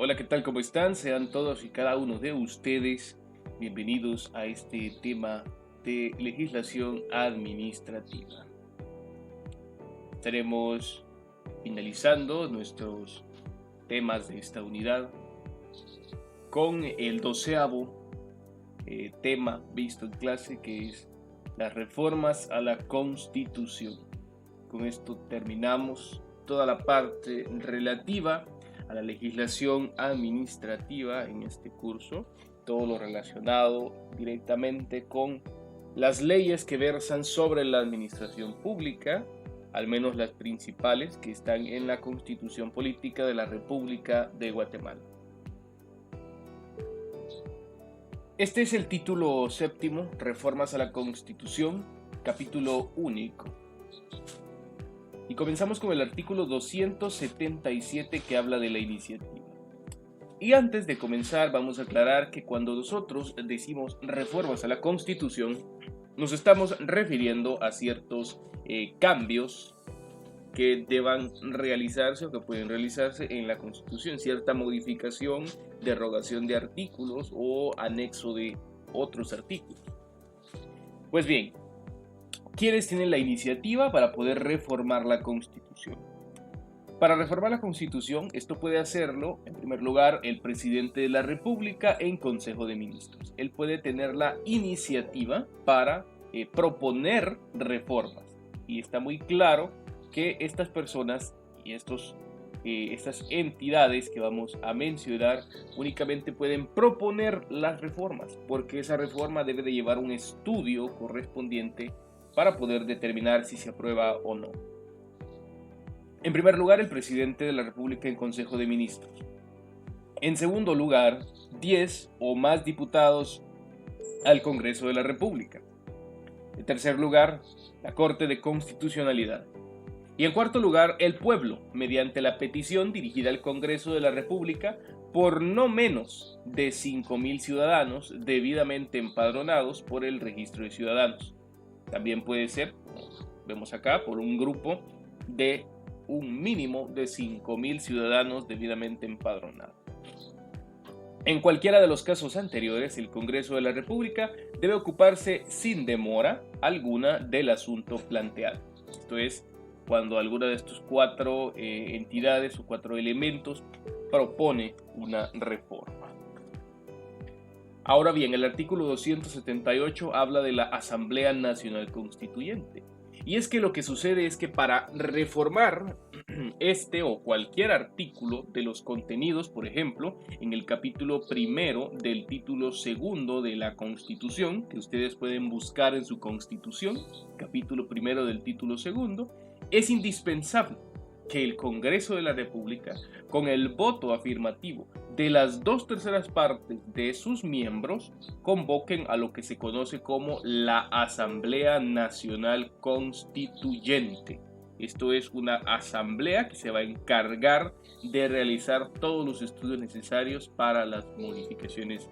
Hola, ¿qué tal? ¿Cómo están? Sean todos y cada uno de ustedes bienvenidos a este tema de legislación administrativa. Estaremos finalizando nuestros temas de esta unidad con el 12º tema visto en clase, que es las reformas a la Constitución. Con esto terminamos toda la parte relativa a la legislación administrativa en este curso, todo lo relacionado directamente con las leyes que versan sobre la administración pública, al menos las principales que están en la Constitución Política de la República de Guatemala. Este es el título séptimo, Reformas a la Constitución, capítulo único. Y comenzamos con el artículo 277 que habla de la iniciativa. Y antes de comenzar vamos a aclarar que cuando nosotros decimos reformas a la Constitución, nos estamos refiriendo a ciertos cambios que deban realizarse o que pueden realizarse en la Constitución, cierta modificación, derogación de artículos o anexo de otros artículos. Pues bien, ¿quiénes tienen la iniciativa para poder reformar la Constitución? Para reformar la Constitución, esto puede hacerlo, en primer lugar, el presidente de la República en Consejo de Ministros. Él puede tener la iniciativa para proponer reformas. Y está muy claro que estas personas y estas entidades que vamos a mencionar únicamente pueden proponer las reformas, porque esa reforma debe de llevar un estudio correspondiente para poder determinar si se aprueba o no. En primer lugar, el presidente de la República en Consejo de Ministros. En segundo lugar, 10 o más diputados al Congreso de la República. En tercer lugar, la Corte de Constitucionalidad. Y en cuarto lugar, el pueblo, mediante la petición dirigida al Congreso de la República por no menos de 5,000 ciudadanos debidamente empadronados por el Registro de Ciudadanos. También puede ser, como vemos acá, por un grupo de un mínimo de 5,000 ciudadanos debidamente empadronados. En cualquiera de los casos anteriores, el Congreso de la República debe ocuparse sin demora alguna del asunto planteado. Esto es, cuando alguna de estos cuatro entidades o cuatro elementos propone una reforma. Ahora bien, el artículo 278 habla de la Asamblea Nacional Constituyente. Y es que lo que sucede es que para reformar este o cualquier artículo de los contenidos, por ejemplo, en el capítulo primero del título segundo de la Constitución, que ustedes pueden buscar en su Constitución, capítulo primero del título segundo, es indispensable que el Congreso de la República, con el voto afirmativo de las 2/3 partes de sus miembros, convoquen a lo que se conoce como la Asamblea Nacional Constituyente. Esto es una asamblea que se va a encargar de realizar todos los estudios necesarios para las modificaciones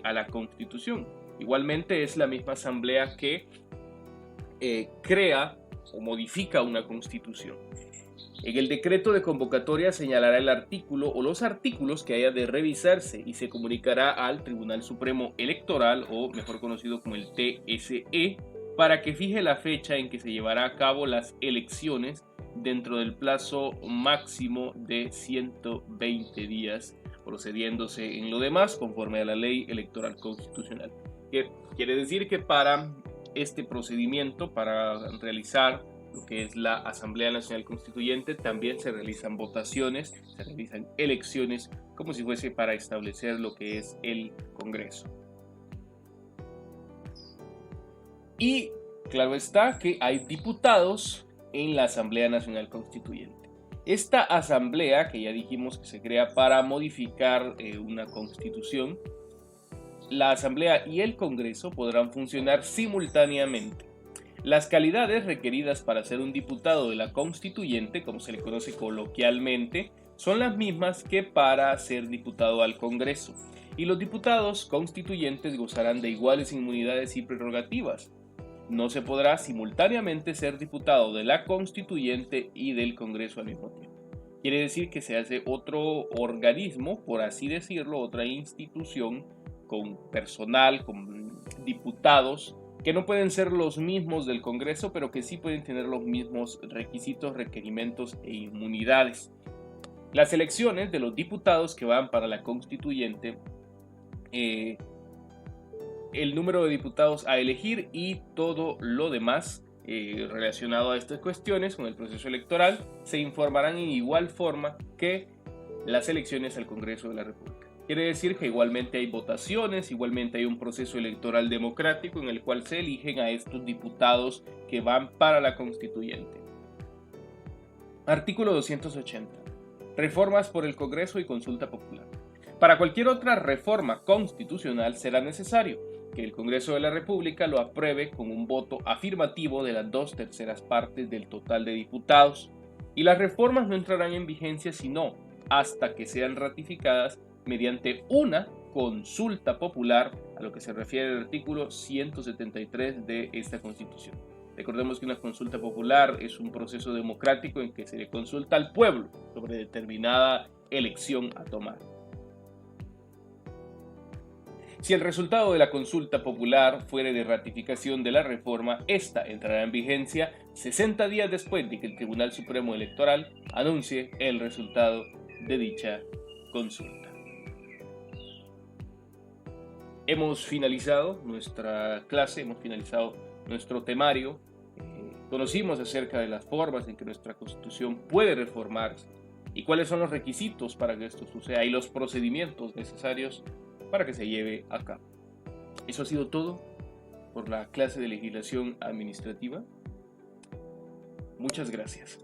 a la Constitución. Igualmente es la misma asamblea que crea o modifica una Constitución. En el decreto de convocatoria señalará el artículo o los artículos que haya de revisarse y se comunicará al Tribunal Supremo Electoral, o mejor conocido como el TSE, para que fije la fecha en que se llevará a cabo las elecciones dentro del plazo máximo de 120 días, procediéndose en lo demás conforme a la Ley Electoral Constitucional. ¿Qué quiere decir? Que para este procedimiento, para realizar lo que es la Asamblea Nacional Constituyente, también se realizan votaciones, se realizan elecciones, como si fuese para establecer lo que es el Congreso. Y claro está que hay diputados en la Asamblea Nacional Constituyente. Esta asamblea, que ya dijimos que se crea para modificar una constitución, la asamblea y el Congreso podrán funcionar simultáneamente. Las calidades requeridas para ser un diputado de la Constituyente, como se le conoce coloquialmente, son las mismas que para ser diputado al Congreso, y los diputados constituyentes gozarán de iguales inmunidades y prerrogativas. No se podrá simultáneamente ser diputado de la Constituyente y del Congreso al mismo tiempo. Quiere decir que se hace otro organismo, por así decirlo, otra institución con personal, con diputados, que no pueden ser los mismos del Congreso, pero que sí pueden tener los mismos requisitos, requerimientos e inmunidades. Las elecciones de los diputados que van para la constituyente, el número de diputados a elegir y todo lo demás relacionado a estas cuestiones con el proceso electoral se informarán en igual forma que las elecciones al Congreso de la República. Quiere decir que igualmente hay votaciones, igualmente hay un proceso electoral democrático en el cual se eligen a estos diputados que van para la constituyente. Artículo 280. Reformas por el Congreso y consulta popular. Para cualquier otra reforma constitucional será necesario que el Congreso de la República lo apruebe con un voto afirmativo de las 2/3 partes del total de diputados, y las reformas no entrarán en vigencia sino hasta que sean ratificadas mediante una consulta popular, a lo que se refiere el artículo 173 de esta Constitución. Recordemos que una consulta popular es un proceso democrático en que se le consulta al pueblo sobre determinada elección a tomar. Si el resultado de la consulta popular fuere de ratificación de la reforma, esta entrará en vigencia 60 días después de que el Tribunal Supremo Electoral anuncie el resultado de dicha consulta. Hemos finalizado nuestra clase, hemos finalizado nuestro temario. Conocimos acerca de las formas en que nuestra Constitución puede reformarse y cuáles son los requisitos para que esto suceda y los procedimientos necesarios para que se lleve a cabo. Eso ha sido todo por la clase de legislación administrativa. Muchas gracias.